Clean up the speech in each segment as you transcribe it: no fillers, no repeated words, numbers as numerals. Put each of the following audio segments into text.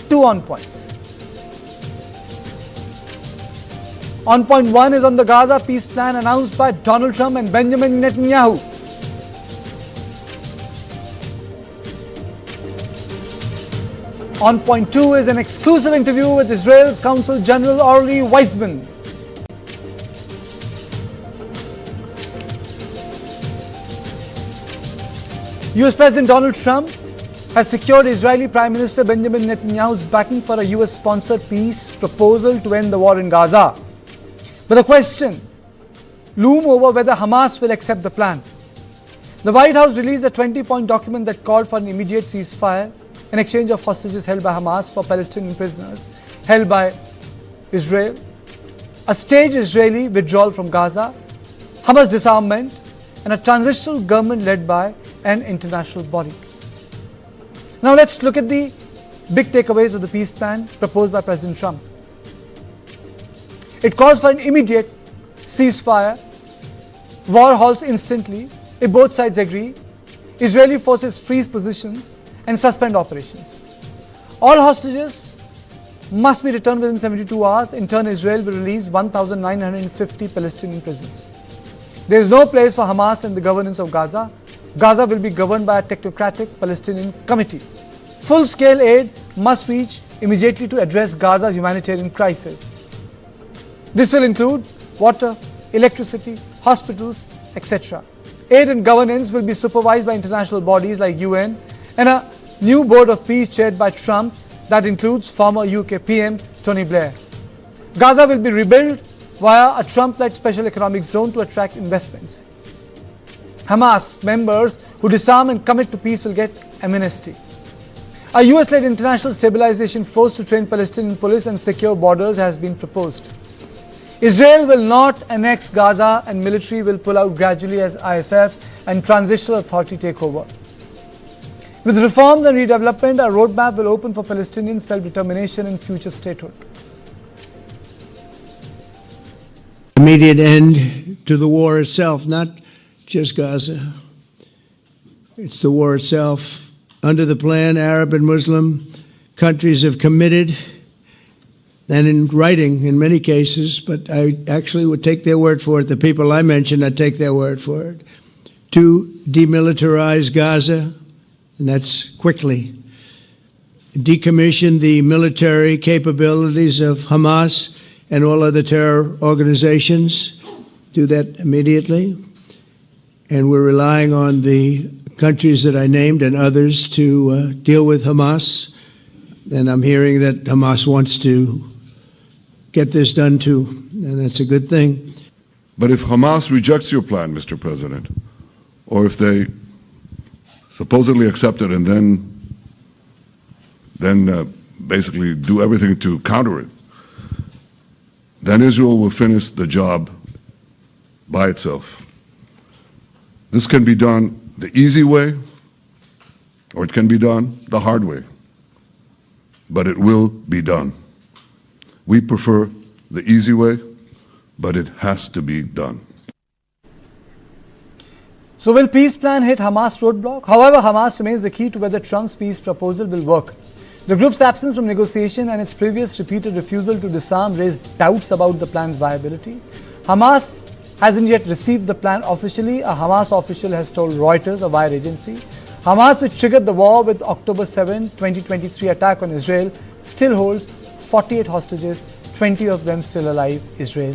two on points. On point one is on the Gaza peace plan announced by Donald Trump and Benjamin Netanyahu. On point two is an exclusive interview with Israel's Consul General Orly Weizman. US President Donald Trump has secured Israeli Prime Minister Benjamin Netanyahu's backing for a US-sponsored peace proposal to end the war in Gaza. But the question looms over whether Hamas will accept the plan. The White House released a 20-point document that called for an immediate ceasefire, an exchange of hostages held by Hamas for Palestinian prisoners held by Israel, a staged Israeli withdrawal from Gaza, Hamas disarmament, and a transitional government led by an international body. Now let's look at the big takeaways of the peace plan proposed by President Trump. It calls for an immediate ceasefire, war halts instantly if both sides agree, Israeli forces freeze positions and suspend operations. All hostages must be returned within 72 hours. In turn, Israel will release 1,950 Palestinian prisoners. There is no place for Hamas in the governance of Gaza. Gaza will be governed by a technocratic Palestinian committee. Full-scale aid must reach immediately to address Gaza's humanitarian crisis. This will include water, electricity, hospitals, etc. Aid and governance will be supervised by international bodies like UN and a new board of peace chaired by Trump that includes former UK PM Tony Blair. Gaza will be rebuilt via a Trump-led special economic zone to attract investments. Hamas members who disarm and commit to peace will get amnesty. A US-led international stabilization force to train Palestinian police and secure borders has been proposed. Israel will not annex Gaza and military will pull out gradually as ISF and transitional authority take over. With reforms and redevelopment, a roadmap will open for Palestinian self-determination and future statehood. Immediate end to the war itself, not just Gaza. It's the war itself. Under the plan, Arab and Muslim countries have committed, and in writing in many cases, but I actually would take their word for it. The people I mentioned, I'd take their word for it. To demilitarize Gaza, and that's quickly. Decommission the military capabilities of Hamas and all other terror organizations. Do that immediately. And we're relying on the countries that I named and others to deal with Hamas. And I'm hearing that Hamas wants to get this done too, and that's a good thing. But if Hamas rejects your plan, Mr. President, or if they supposedly accept it and then basically do everything to counter it, then Israel will finish the job by itself. This can be done the easy way, or it can be done the hard way, but it will be done. We prefer the easy way, but it has to be done. So will peace plan hit Hamas roadblock? However, Hamas remains the key to whether Trump's peace proposal will work. The group's absence from negotiation and its previous repeated refusal to disarm raised doubts about the plan's viability. Hamas hasn't yet received the plan officially, a Hamas official has told Reuters, a wire agency. Hamas, which triggered the war with October 7, 2023 attack on Israel, still holds 48 hostages, 20 of them still alive, Israel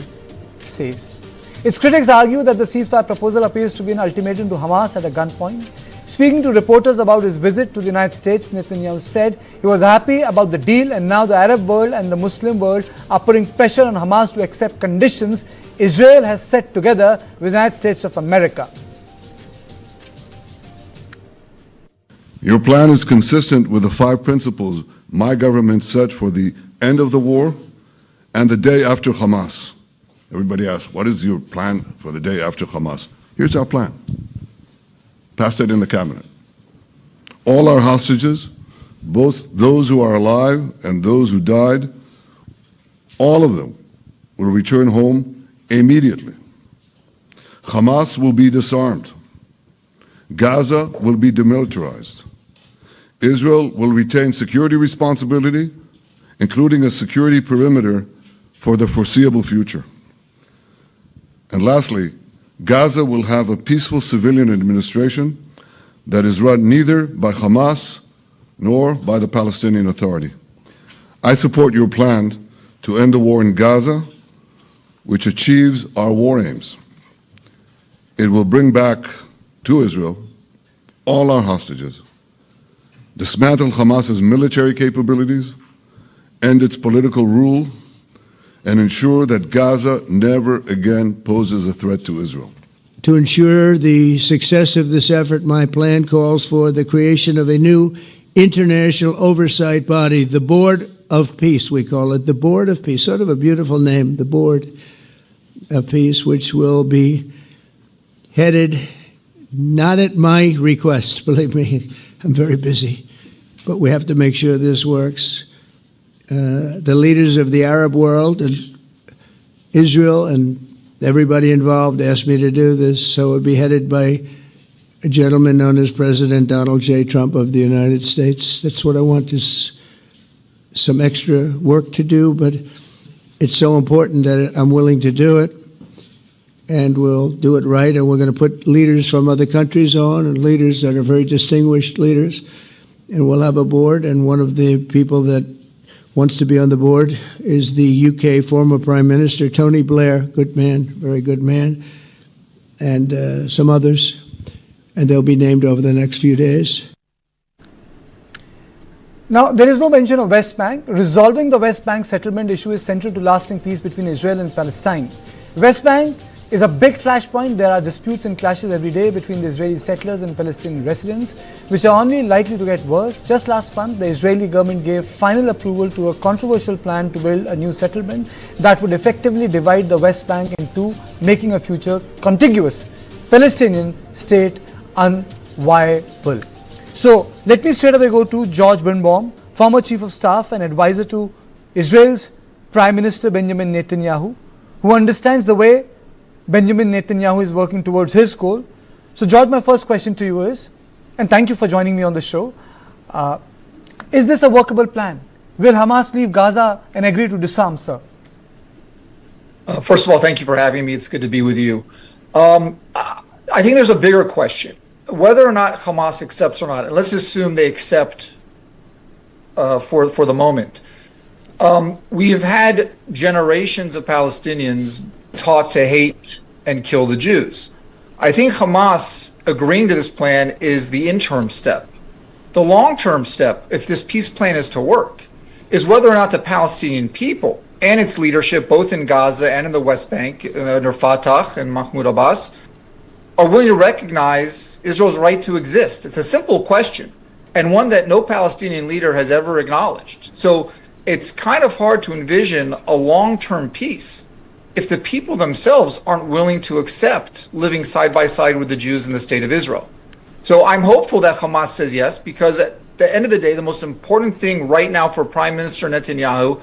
says. Its critics argue that the ceasefire proposal appears to be an ultimatum to Hamas at a gunpoint. Speaking to reporters about his visit to the United States, Netanyahu said he was happy about the deal and now the Arab world and the Muslim world are putting pressure on Hamas to accept conditions Israel has set together with the United States of America. Your plan is consistent with the 5 principles my government set for the end of the war and the day after Hamas. Everybody asks, what is your plan for the day after Hamas? Here's our plan. Passed it in the cabinet. All our hostages, both those who are alive and those who died, all of them will return home immediately. Hamas will be disarmed. Gaza will be demilitarized. Israel will retain security responsibility, including a security perimeter for the foreseeable future. And lastly, Gaza will have a peaceful civilian administration that is run neither by Hamas nor by the Palestinian Authority. I support your plan to end the war in Gaza, which achieves our war aims. It will bring back to Israel all our hostages, dismantle Hamas's military capabilities, end its political rule, and ensure that Gaza never again poses a threat to Israel. To ensure the success of this effort, my plan calls for the creation of a new international oversight body, the Board of Peace, we call it, the Board of Peace, sort of a beautiful name, the Board of Peace, which will be headed, not at my request, believe me, I'm very busy, but we have to make sure this works. The leaders of the Arab world and Israel and everybody involved asked me to do this, so it would be headed by a gentleman known as President Donald J. Trump of the United States. That's what I want, is some extra work to do, but it's so important that I'm willing to do it, and we'll do it right, and we're going to put leaders from other countries on, and leaders that are very distinguished leaders, and we'll have a board, and one of the people that wants to be on the board is the UK former Prime Minister, Tony Blair, good man, very good man, and some others, and they'll be named over the next few days. Now, there is no mention of West Bank. Resolving the West Bank settlement issue is central to lasting peace between Israel and Palestine. West Bank is a big flashpoint. There are disputes and clashes every day between the Israeli settlers and Palestinian residents, which are only likely to get worse. Just last month, the Israeli government gave final approval to a controversial plan to build a new settlement that would effectively divide the West Bank in two, making a future contiguous Palestinian state unviable. So let me straight away go to George Birnbaum, former chief of staff and advisor to Israel's Prime Minister Benjamin Netanyahu, who understands the way Benjamin Netanyahu is working towards his goal. So George, my first question to you is, and thank you for joining me on the show, is this a workable plan? Will Hamas leave Gaza and agree to disarm, sir? First of all, thank you for having me. It's good to be with you. I think there's a bigger question. Whether or not Hamas accepts or not, and let's assume they accept for the moment. We have had generations of Palestinians taught to hate and kill the Jews. I think Hamas agreeing to this plan is the interim step. The long-term step, if this peace plan is to work, is whether or not the Palestinian people and its leadership, both in Gaza and in the West Bank, under Fatah and Mahmoud Abbas, are willing to recognize Israel's right to exist. It's a simple question, and one that no Palestinian leader has ever acknowledged. So it's kind of hard to envision a long-term peace if the people themselves aren't willing to accept living side by side with the Jews in the state of Israel. So I'm hopeful that Hamas says yes, because at the end of the day, the most important thing right now for Prime Minister Netanyahu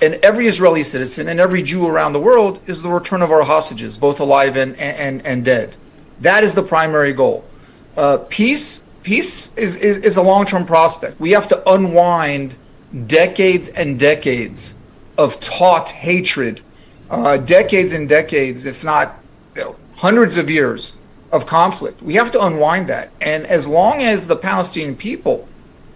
and every Israeli citizen and every Jew around the world is the return of our hostages, both alive and dead. That is the primary goal. Peace is a long-term prospect. We have to unwind decades and decades of taught hatred, decades and decades, if not hundreds of years of conflict. We have to unwind that. And as long as the Palestinian people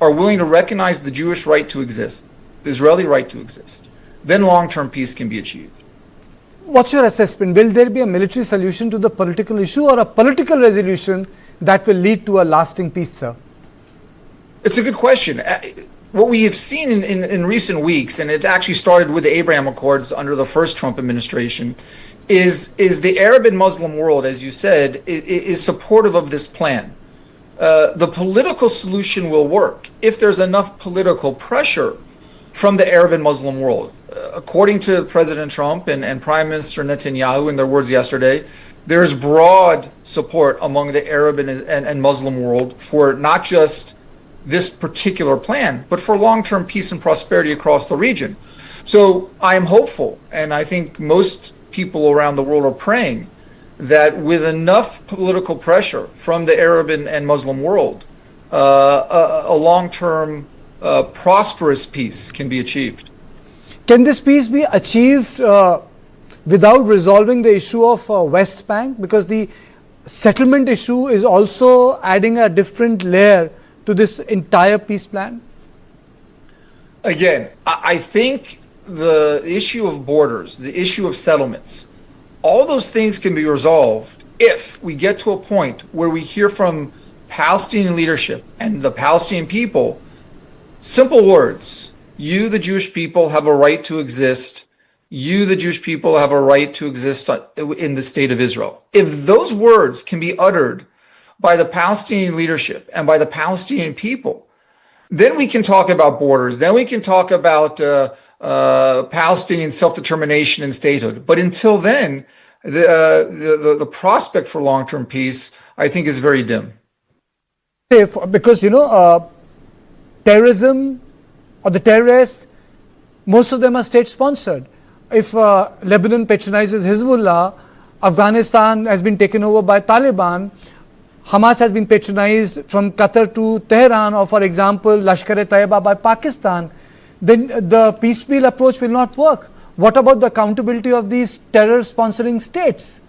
are willing to recognize the Jewish right to exist, the Israeli right to exist, then long-term peace can be achieved. What's your assessment? Will there be a military solution to the political issue or a political resolution that will lead to a lasting peace, sir? It's a good question. What we have seen in recent weeks, and it actually started with the Abraham Accords under the first Trump administration, is the Arab and Muslim world, as you said, is supportive of this plan. The political solution will work if there's enough political pressure from the Arab and Muslim world. According to President Trump and Prime Minister Netanyahu, in their words yesterday, there is broad support among the Arab and Muslim world for not just this particular plan, but for long-term peace and prosperity across the region. So I am hopeful, and I think most people around the world are praying that with enough political pressure from the Arab and Muslim world, a long-term prosperous peace can be achieved. Can this peace be achieved without resolving the issue of West Bank? Because the settlement issue is also adding a different layer to this entire peace plan. Again, I think the issue of borders, the issue of settlements, all those things can be resolved if we get to a point where we hear from Palestinian leadership and the Palestinian people simple words. You, the Jewish people, have a right to exist. You, the Jewish people, have a right to exist in the state of Israel. If those words can be uttered by the Palestinian leadership and by the Palestinian people, then we can talk about borders. Then we can talk about Palestinian self-determination and statehood. But until then, the prospect for long-term peace, I think, is very dim. Because, terrorism or the terrorists, most of them are state-sponsored. If Lebanon patronizes Hezbollah, Afghanistan has been taken over by Taliban, Hamas has been patronized from Qatar to Tehran, or for example, Lashkar-e-Taiba by Pakistan, then the piecemeal approach will not work. What about the accountability of these terror-sponsoring states?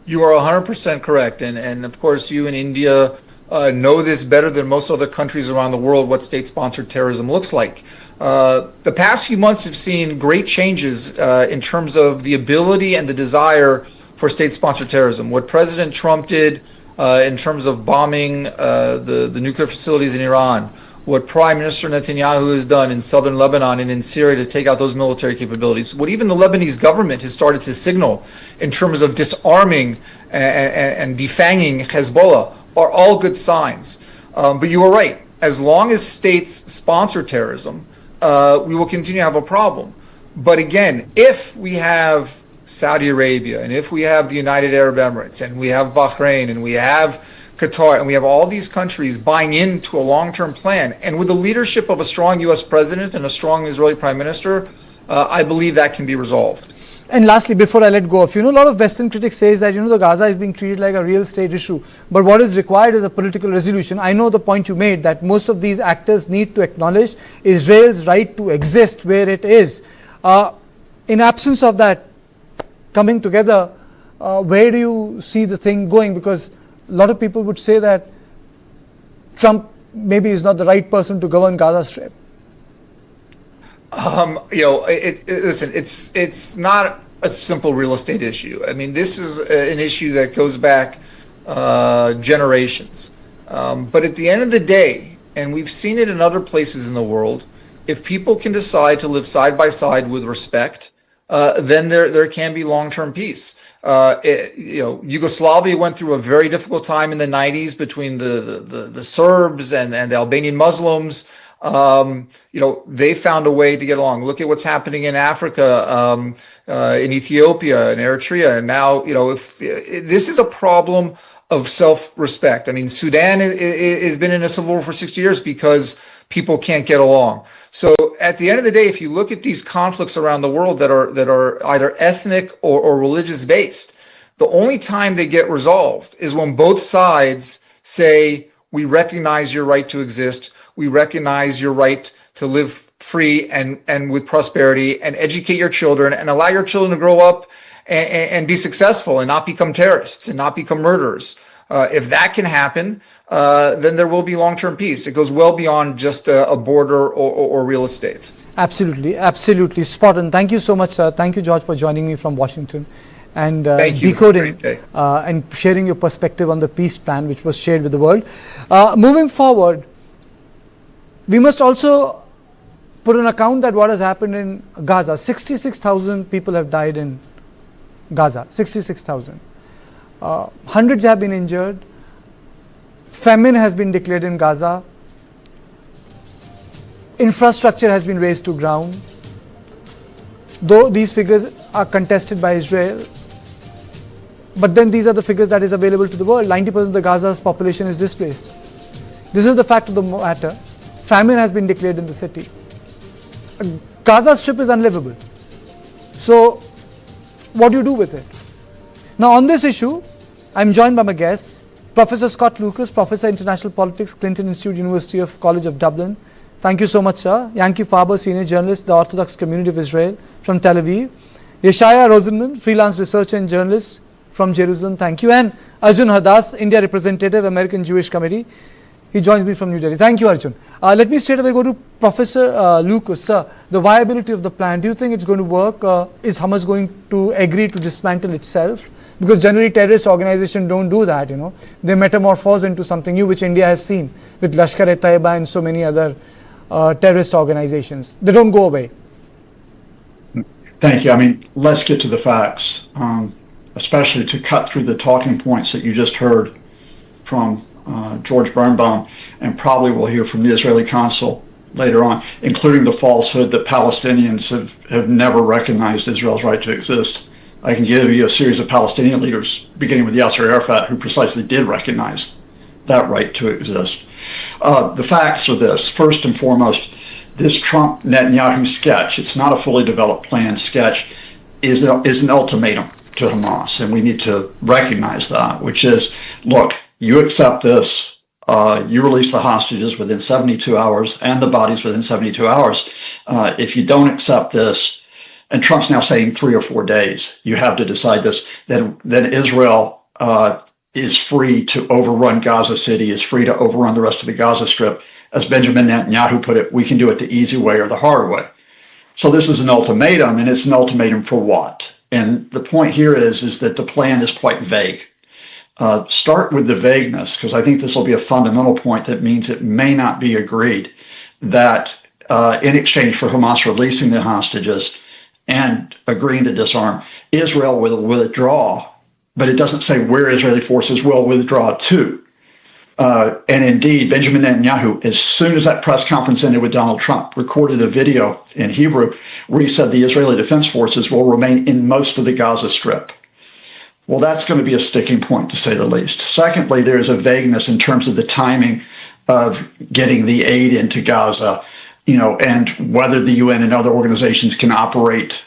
You are 100% correct. And of course, you in India know this better than most other countries around the world, what state-sponsored terrorism looks like. The past few months have seen great changes in terms of the ability and the desire for state-sponsored terrorism. What President Trump did in terms of bombing the nuclear facilities in Iran, what Prime Minister Netanyahu has done in southern Lebanon and in Syria to take out those military capabilities, what even the Lebanese government has started to signal in terms of disarming and defanging Hezbollah, are all good signs. But you are right. As long as states sponsor terrorism, we will continue to have a problem. But again, if we have Saudi Arabia, and if we have the United Arab Emirates, and we have Bahrain, and we have Qatar, and we have all these countries buying into a long-term plan, and with the leadership of a strong U.S. president and a strong Israeli prime minister, I believe that can be resolved. And lastly, before I let go of, a lot of Western critics say that, the Gaza is being treated like a real estate issue. But what is required is a political resolution. I know the point you made that most of these actors need to acknowledge Israel's right to exist where it is. In absence of that coming together, where do you see the thing going? Because a lot of people would say that Trump maybe is not the right person to govern Gaza Strip. Listen, it's not a simple real estate issue. I mean, this is an issue that goes back generations. But at the end of the day, and we've seen it in other places in the world, if people can decide to live side by side with respect, then there can be long-term peace. Yugoslavia went through a very difficult time in the 90s between the Serbs and the Albanian Muslims. They found a way to get along. Look at what's happening in Africa, in Ethiopia, and Eritrea. And now, if this is a problem of self-respect. I mean, Sudan has been in a civil war for 60 years because people can't get along. So at the end of the day, if you look at these conflicts around the world that are either ethnic or religious based, the only time they get resolved is when both sides say, we recognize your right to exist. We recognize your right to live free and with prosperity, and educate your children and allow your children to grow up and be successful and not become terrorists and not become murderers. If that can happen, then there will be long-term peace. It goes well beyond just a border or real estate. Absolutely. Spot on. Thank you so much, sir. Thank you, George, for joining me from Washington and decoding and sharing your perspective on the peace plan, which was shared with the world. Moving forward, we must also put on account that what has happened in Gaza. 66,000 people have died in Gaza. 66,000. Hundreds have been injured. Famine has been declared in Gaza. Infrastructure has been razed to ground. Though these figures are contested by Israel, but then these are the figures that is available to the world. 90% of the Gaza's population is displaced. This is the fact of the matter. Famine has been declared in the city. Gaza Strip is unlivable. So, what do you do with it? Now, on this issue, I'm joined by my guests. Professor Scott Lucas, Professor International Politics, Clinton Institute, University of College of Dublin. Thank you so much, sir. Yanki Faber, Senior Journalist, the Orthodox Community of Israel from Tel Aviv. Yeshaya Rosenman, freelance researcher and journalist from Jerusalem. Thank you. And Arjun Hardas, India Representative, American Jewish Committee. He joins me from New Delhi. Thank you, Arjun. Let me straight away go to Professor Lucas. Sir, the viability of the plan, do you think it's going to work? Is Hamas going to agree to dismantle itself? Because generally terrorist organizations don't do that, you know. They metamorphose into something new, which India has seen with Lashkar-e-Taiba and so many other terrorist organizations. They don't go away. Thank you. I mean, let's get to the facts, especially to cut through the talking points that you just heard from George Birnbaum, and probably we'll hear from the Israeli consul later on, including the falsehood that Palestinians have never recognized Israel's right to exist. I can give you a series of Palestinian leaders, beginning with Yasser Arafat, who precisely did recognize that right to exist. The facts are this. First and foremost, this Trump-Netanyahu sketch, it's not a fully developed plan sketch, is an ultimatum to Hamas, and we need to recognize that, which is, look, you accept this, you release the hostages within 72 hours and the bodies within 72 hours. If you don't accept this, and Trump's now saying 3 or 4 days, you have to decide this, then Israel is free to overrun Gaza City, is free to overrun the rest of the Gaza Strip. As Benjamin Netanyahu put it, we can do it the easy way or the hard way. So this is an ultimatum, and it's an ultimatum for what? And the point here is that the plan is quite vague. Start with the vagueness, because I think this will be a fundamental point that means it may not be agreed that in exchange for Hamas releasing the hostages and agreeing to disarm, Israel will withdraw, but it doesn't say where Israeli forces will withdraw to. And indeed, Benjamin Netanyahu, as soon as that press conference ended with Donald Trump, recorded a video in Hebrew where he said the Israeli Defense Forces will remain in most of the Gaza Strip. Well, that's going to be a sticking point, to say the least. Secondly, there's a vagueness in terms of the timing of getting the aid into Gaza, and whether the UN and other organizations can operate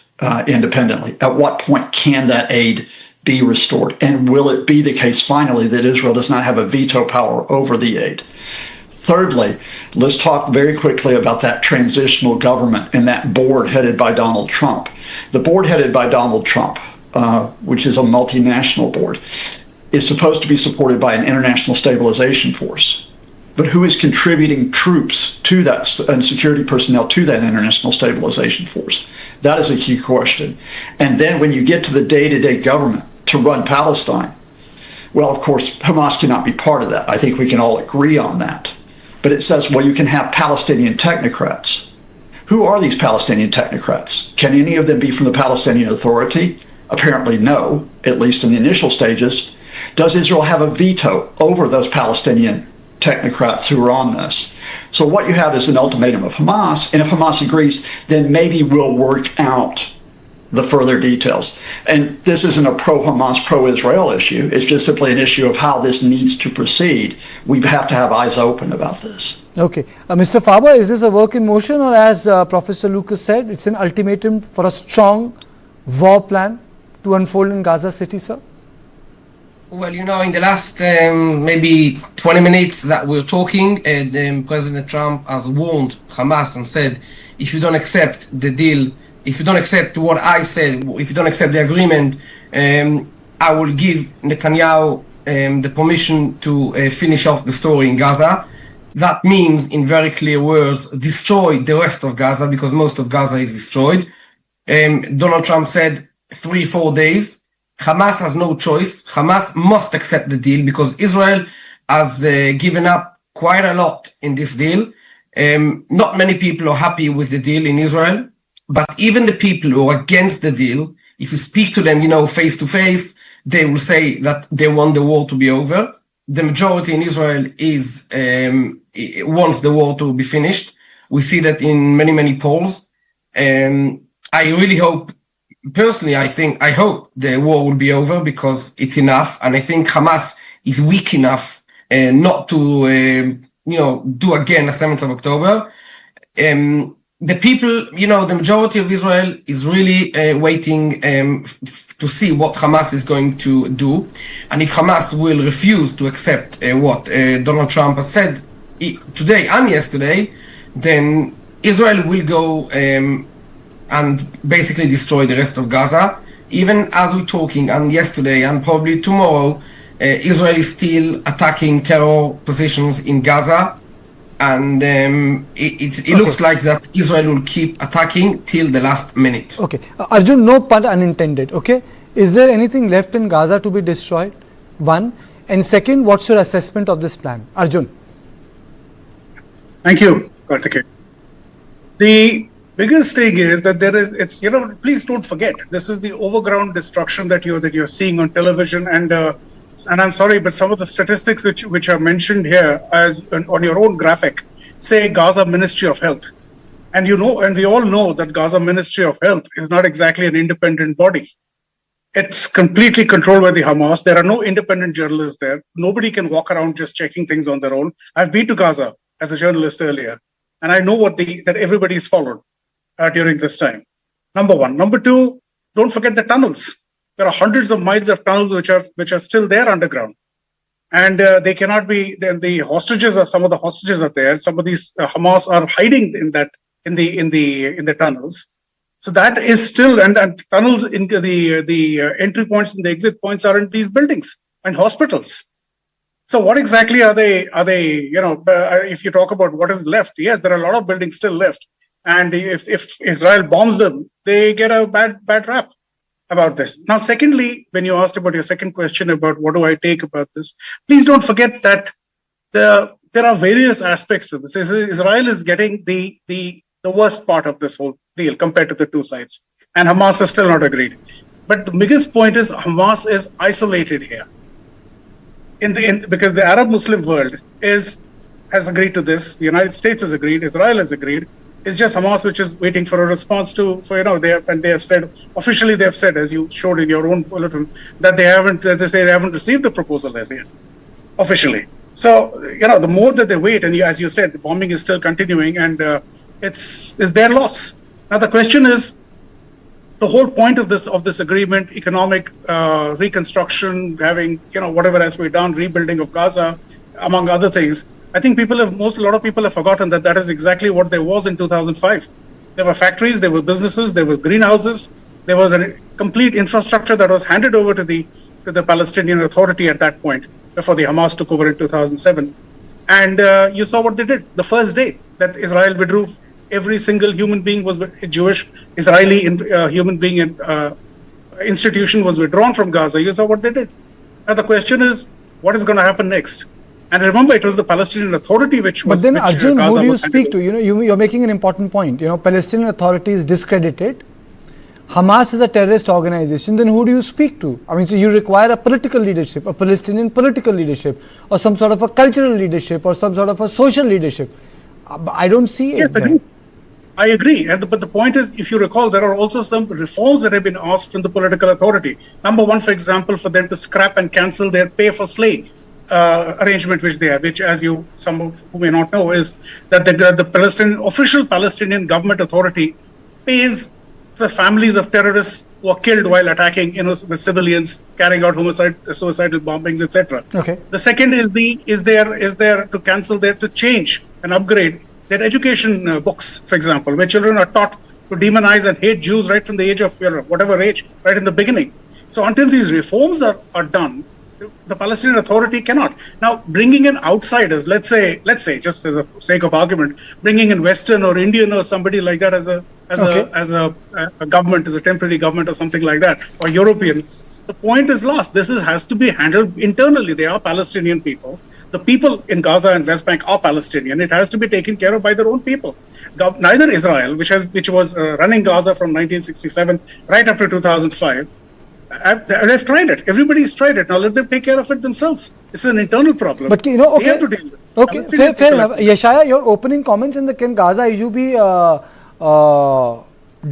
independently. At what point can that aid be restored? And will it be the case finally that Israel does not have a veto power over the aid? Thirdly, let's talk very quickly about that transitional government and that board headed by Donald Trump. The board headed by Donald Trump, which is a multinational board, is supposed to be supported by an international stabilization force. But who is contributing troops to that and security personnel to that international stabilization force? That is a key question. And then when you get to the day-to-day government to run Palestine, well, of course, Hamas cannot be part of that. I think we can all agree on that. But it says, well, you can have Palestinian technocrats. Who are these Palestinian technocrats? Can any of them be from the Palestinian Authority? Apparently no, at least in the initial stages. Does Israel have a veto over those Palestinian technocrats who are on this? So what you have is an ultimatum of Hamas, and if Hamas agrees, then maybe we'll work out the further details. And this isn't a pro-Hamas, pro-Israel issue. It's just simply an issue of how this needs to proceed. We have to have eyes open about this. Okay. Mr. Faber, is this a work in motion, or as Professor Lucas said, it's an ultimatum for a strong war plan to unfold in Gaza City, sir? Well, in the last maybe 20 minutes that we're talking, President Trump has warned Hamas and said, if you don't accept the deal, if you don't accept what I said, if you don't accept the agreement, I will give Netanyahu the permission to finish off the story in Gaza. That means, in very clear words, destroy the rest of Gaza, because most of Gaza is destroyed. Donald Trump said 3-4 days. Hamas has no choice. Hamas must accept the deal, because Israel has given up quite a lot in this deal. Not many people are happy with the deal in Israel, but even the people who are against the deal, if you speak to them, face to face, they will say that they want the war to be over. The majority in Israel wants the war to be finished. We see that in many, many polls. I really hope, personally, I hope the war will be over, because it's enough. And I think Hamas is weak enough not to, do again the 7th of October. the people, the majority of Israel is really waiting to see what Hamas is going to do. And if Hamas will refuse to accept what Donald Trump has said today and yesterday, then Israel will go and basically destroy the rest of Gaza. Even as we're talking, and yesterday and probably tomorrow, Israel is still attacking terror positions in Gaza. And it looks like that Israel will keep attacking till the last minute. Okay. Arjun, no pun unintended. Okay. Is there anything left in Gaza to be destroyed? One. And second, what's your assessment of this plan? Arjun. Thank you, Karthikeyan. The biggest thing is that please don't forget, this is the overground destruction that you're seeing on television, and I'm sorry, but some of the statistics which are mentioned here as on your own graphic say Gaza Ministry of Health. And we all know that Gaza Ministry of Health is not exactly an independent body. It's completely controlled by the Hamas. There are no independent journalists there. Nobody can walk around just checking things on their own. I've been to Gaza as a journalist earlier, and I know that everybody's followed during this time. Number one. Number two, don't forget the tunnels. There are hundreds of miles of tunnels which are still there underground, and they cannot be. Then some of the hostages are there. Some of these Hamas are hiding in the tunnels. So that is still, and tunnels into the entry points and the exit points are in these buildings and hospitals. So what exactly are they? If you talk about what is left, yes, there are a lot of buildings still left, and if Israel bombs them, they get a bad rap about this. Now, secondly, when you asked about your second question about what do I take about this, please don't forget that there are various aspects to this. Israel is getting the worst part of this whole deal compared to the two sides, and Hamas has still not agreed. But the biggest point is Hamas is isolated here, because the Arab Muslim world has agreed to this. The United States has agreed. Israel has agreed. It's just Hamas which is waiting for a response they have said officially, they have said, as you showed in your own bulletin, that they haven't received the proposal as yet officially. So the more that they wait, and as you said, the bombing is still continuing, and it's their loss. Now the question is, the whole point of this agreement, economic reconstruction, having whatever has to be done, rebuilding of Gaza, among other things. I think a lot of people have forgotten that is exactly what there was in 2005. There were factories, there were businesses, there were greenhouses, there was a complete infrastructure that was handed over to the Palestinian Authority at that point, before the Hamas took over in 2007. And you saw what they did. The first day that Israel withdrew, every single human being was Jewish, Israeli human being institution was withdrawn from Gaza. You saw what they did. Now the question is, what is going to happen next? And remember, it was the Palestinian Authority which was. But then, Arjun, who do you speak to? You're making an important point. Palestinian Authority is discredited. Hamas is a terrorist organization. Then who do you speak to? I mean, so you require a political leadership, a Palestinian political leadership, or some sort of a cultural leadership, or some sort of a social leadership. I don't see it. Yes, I agree. But the point is, if you recall, there are also some reforms that have been asked from the political authority. Number one, for example, for them to scrap and cancel their pay for slay arrangement which they have, which, as some of who may not know, is that the official Palestinian government authority pays the families of terrorists who are killed while attacking the civilians, carrying out suicidal bombings, etc. Okay. The second is there to change and upgrade their education books, for example, where children are taught to demonize and hate Jews right from the age of whatever age, right in the beginning. So until these reforms are done, the Palestinian Authority cannot. Now, bringing in outsiders, let's say, just as a sake of argument, bringing in Western or Indian or somebody like that as a government, as a temporary government or something like that, or European, the point is lost. This has to be handled internally. They are Palestinian people. The people in Gaza and West Bank are Palestinian. It has to be taken care of by their own people. Neither Israel, which was running Gaza from 1967 right up to 2005, they've tried it. Everybody's tried it. Now let them take care of it themselves. It's an internal problem. But they have to deal with it. Okay, fair enough. Yeshaya, your opening comments in the Gaza issue be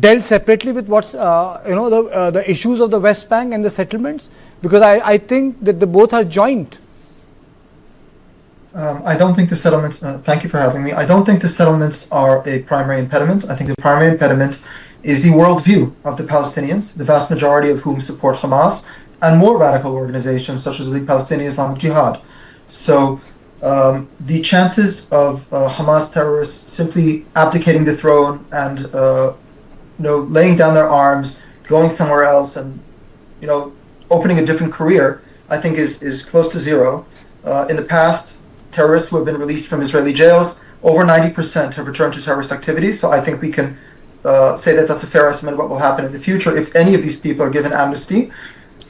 dealt separately with what's the issues of the West Bank and the settlements, because I think that the both are joint. I don't think the settlements, thank you for having me. I don't think the settlements are a primary impediment. I think the primary impediment is the worldview of the Palestinians, the vast majority of whom support Hamas and more radical organizations such as the Palestinian Islamic Jihad. So the chances of Hamas terrorists simply abdicating the throne and laying down their arms, going somewhere else, and opening a different career, I think is close to zero. In the past, terrorists who have been released from Israeli jails, over 90% have returned to terrorist activities. So I think we can say that that's a fair estimate of what will happen in the future if any of these people are given amnesty.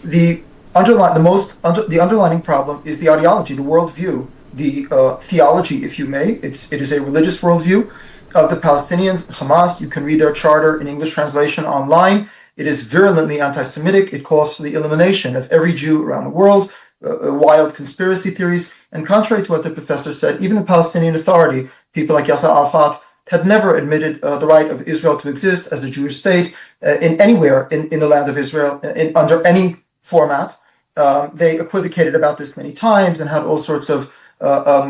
The underlying problem is the ideology, the worldview, the theology, if you may. It is a religious worldview of the Palestinians, Hamas. You can read their charter in English translation online. It is virulently anti-Semitic. It calls for the elimination of every Jew around the world, wild conspiracy theories. And contrary to what the professor said, even the Palestinian Authority, people like Yasser Arafat, had never admitted the right of Israel to exist as a Jewish state in anywhere in the land of Israel, under any format. They equivocated about this many times and had all sorts of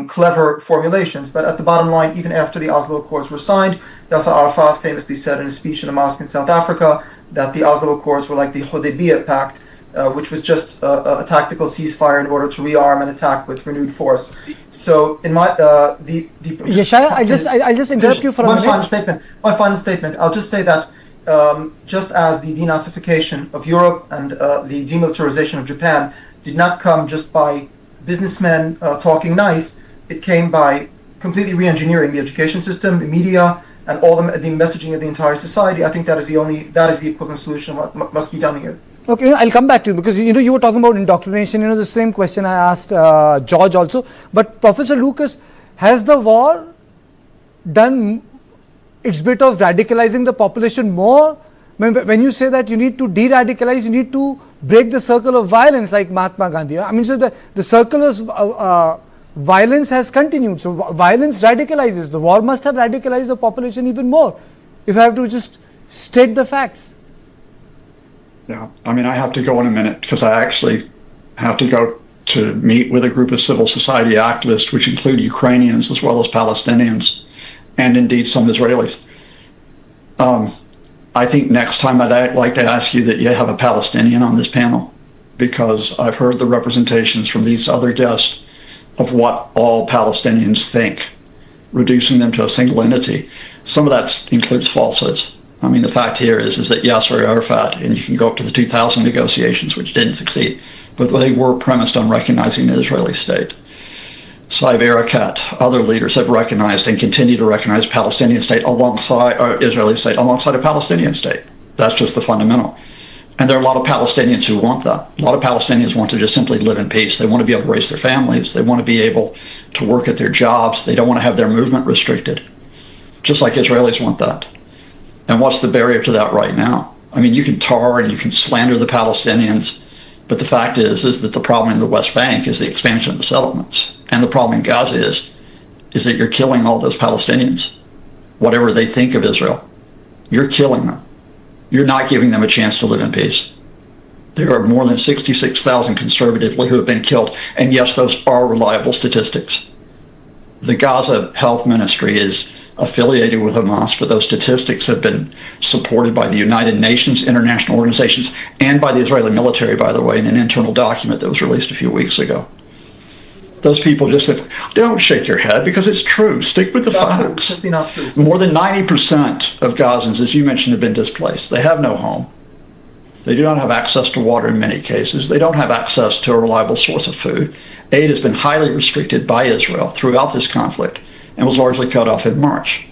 clever formulations. But at the bottom line, even after the Oslo Accords were signed, Yasser Arafat famously said in a speech in a mosque in South Africa that the Oslo Accords were like the Hudaybiyah Pact, which was just a tactical ceasefire in order to rearm and attack with renewed force. So, in my Yeshaya, I'll just interrupt you for a minute. One final statement. I'll just say that just as the denazification of Europe and the demilitarization of Japan did not come just by businessmen talking nice, it came by completely re-engineering the education system, the media, and all the messaging of the entire society. I think that is the equivalent solution of what must be done here. Okay, I'll come back to you because you were talking about indoctrination. The same question I asked George also. But Professor Lucas, has the war done its bit of radicalizing the population more? When you say that you need to de-radicalize, you need to break the circle of violence, like Mahatma Gandhi. I mean, so the circle of violence has continued. So violence radicalizes. The war must have radicalized the population even more. If I have to just state the facts. Yeah, I mean, I have to go in a minute because I actually have to go to meet with a group of civil society activists, which include Ukrainians as well as Palestinians, and indeed some Israelis. I think next time I'd like to ask you that you have a Palestinian on this panel, because I've heard the representations from these other guests of what all Palestinians think, reducing them to a single entity. Some of that includes falsehoods. I mean, the fact here is that Yasser Arafat, and you can go up to the 2000 negotiations, which didn't succeed, but they were premised on recognizing the Israeli state. Saeb Erekat, other leaders have recognized and continue to recognize Palestinian state alongside, or Israeli state alongside a Palestinian state. That's just the fundamental. And there are a lot of Palestinians who want that. A lot of Palestinians want to just simply live in peace. They want to be able to raise their families. They want to be able to work at their jobs. They don't want to have their movement restricted, just like Israelis want that. And what's the barrier to that right now? I mean, you can tar and you can slander the Palestinians, but the fact is that the problem in the West Bank is the expansion of the settlements. And the problem in Gaza is that you're killing all those Palestinians, whatever they think of Israel. You're killing them. You're not giving them a chance to live in peace. There are more than 66,000 conservatively who have been killed. And yes, those are reliable statistics. The Gaza Health Ministry is affiliated with Hamas, but those statistics have been supported by the United Nations, international organizations, and by the Israeli military, by the way, in an internal document that was released a few weeks ago. Those people just said, don't shake your head because it's true. Stick with the facts. It's simply not true. More than 90% of Gazans, as you mentioned, have been displaced. They have no home. They do not have access to water in many cases. They don't have access to a reliable source of food. Aid has been highly restricted by Israel throughout this conflict and was largely cut off in March.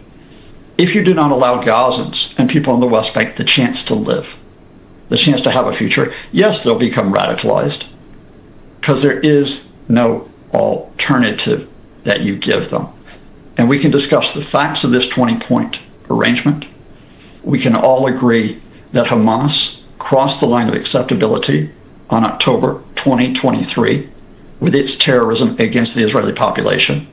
If you do not allow Gazans and people on the West Bank the chance to live, the chance to have a future, yes, they'll become radicalized because there is no alternative that you give them. And we can discuss the facts of this 20-point arrangement. We can all agree that Hamas crossed the line of acceptability on October 2023 with its terrorism against the Israeli population.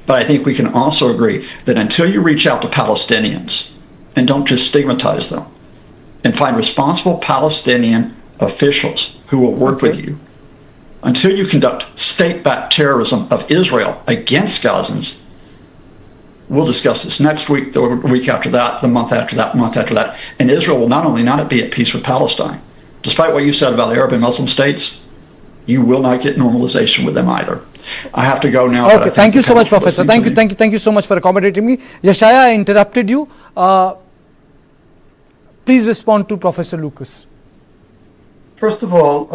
But I think we can also agree that until you reach out to Palestinians and don't just stigmatize them and find responsible Palestinian officials who will work with you, until you conduct state-backed terrorism of Israel against Gazans, we'll discuss this next week, the week after that, the month after that, month after that. And Israel will not only not be at peace with Palestine, despite what you said about Arab and Muslim states, you will not get normalization with them either. I have to go now. Okay, thank you so much, Professor. Thank you so much for accommodating me. Yeshaya, I interrupted you. Please respond to Professor Lucas. First of all,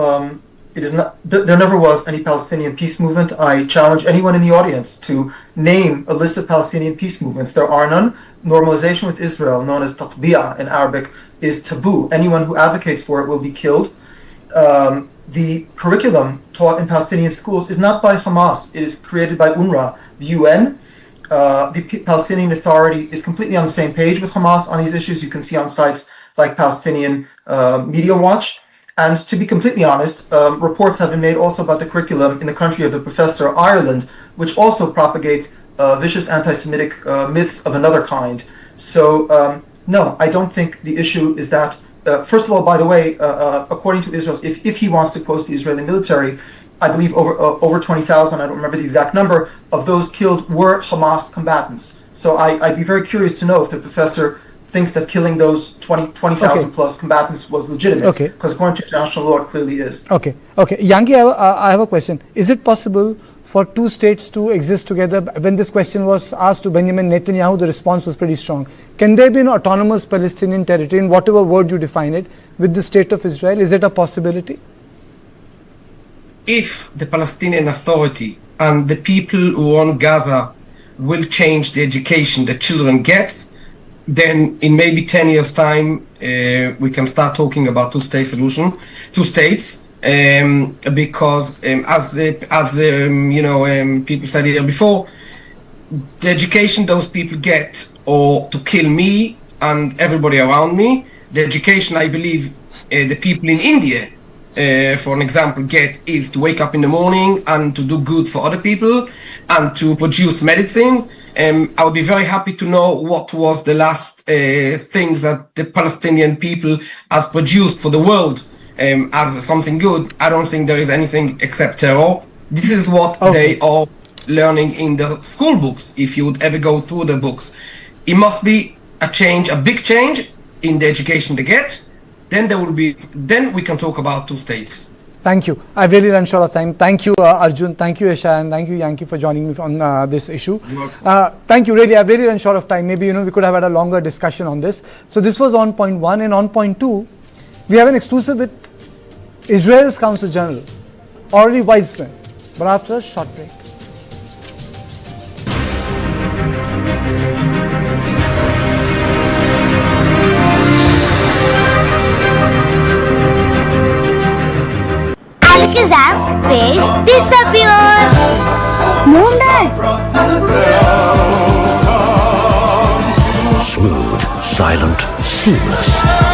it is not. There never was any Palestinian peace movement. I challenge anyone in the audience to name a list of Palestinian peace movements. There are none. Normalization with Israel, known as tatbi'a in Arabic, is taboo. Anyone who advocates for it will be killed. The curriculum taught in Palestinian schools is not by Hamas. It is created by UNRWA, the UN. The Palestinian Authority is completely on the same page with Hamas on these issues. You can see on sites like Palestinian Media Watch. And to be completely honest, reports have been made also about the curriculum in the country of the professor, Ireland, which also propagates vicious anti-Semitic myths of another kind. So, no, I don't think the issue is that. First of all, by the way, according to Israel, if he wants to post the Israeli military, I believe over 20,000, I don't remember the exact number, of those killed were Hamas combatants. So I'd be very curious to know if the professor thinks that killing those 20,000 plus combatants was legitimate. Because according to international law, it clearly is. Okay. Yangi, I have a question. Is it possible for two states to exist together? When this question was asked to Benjamin Netanyahu, the response was pretty strong. Can there be an autonomous Palestinian territory, in whatever word you define it, with the state of Israel? Is it a possibility? If the Palestinian Authority and the people who own Gaza will change the education the children get, then in maybe 10 years' time, we can start talking about two-state solution, two states. Because as people said here before, the education those people get, or to kill me and everybody around me, the education I believe the people in India, for an example, get is to wake up in the morning and to do good for other people and to produce medicine. I would be very happy to know what was the last things that the Palestinian people has produced for the world. As something good. I don't think there is anything except terror. This is what they are learning in the school books, if you would ever go through the books. It must be a change, a big change in the education they get. Then we can talk about two states. Thank you. I've really run short of time. Thank you, Arjun. Thank you, Esha, and thank you, Yanki, for joining me on this issue. Thank you. Really, I've really run short of time. Maybe we could have had a longer discussion on this. So this was on point 1, and on point 2, we have an exclusive with Israel's Counsel General, Orly Weisman, but after a short break. Alakazam fish disappeared. Moonlight. Smooth, silent, seamless.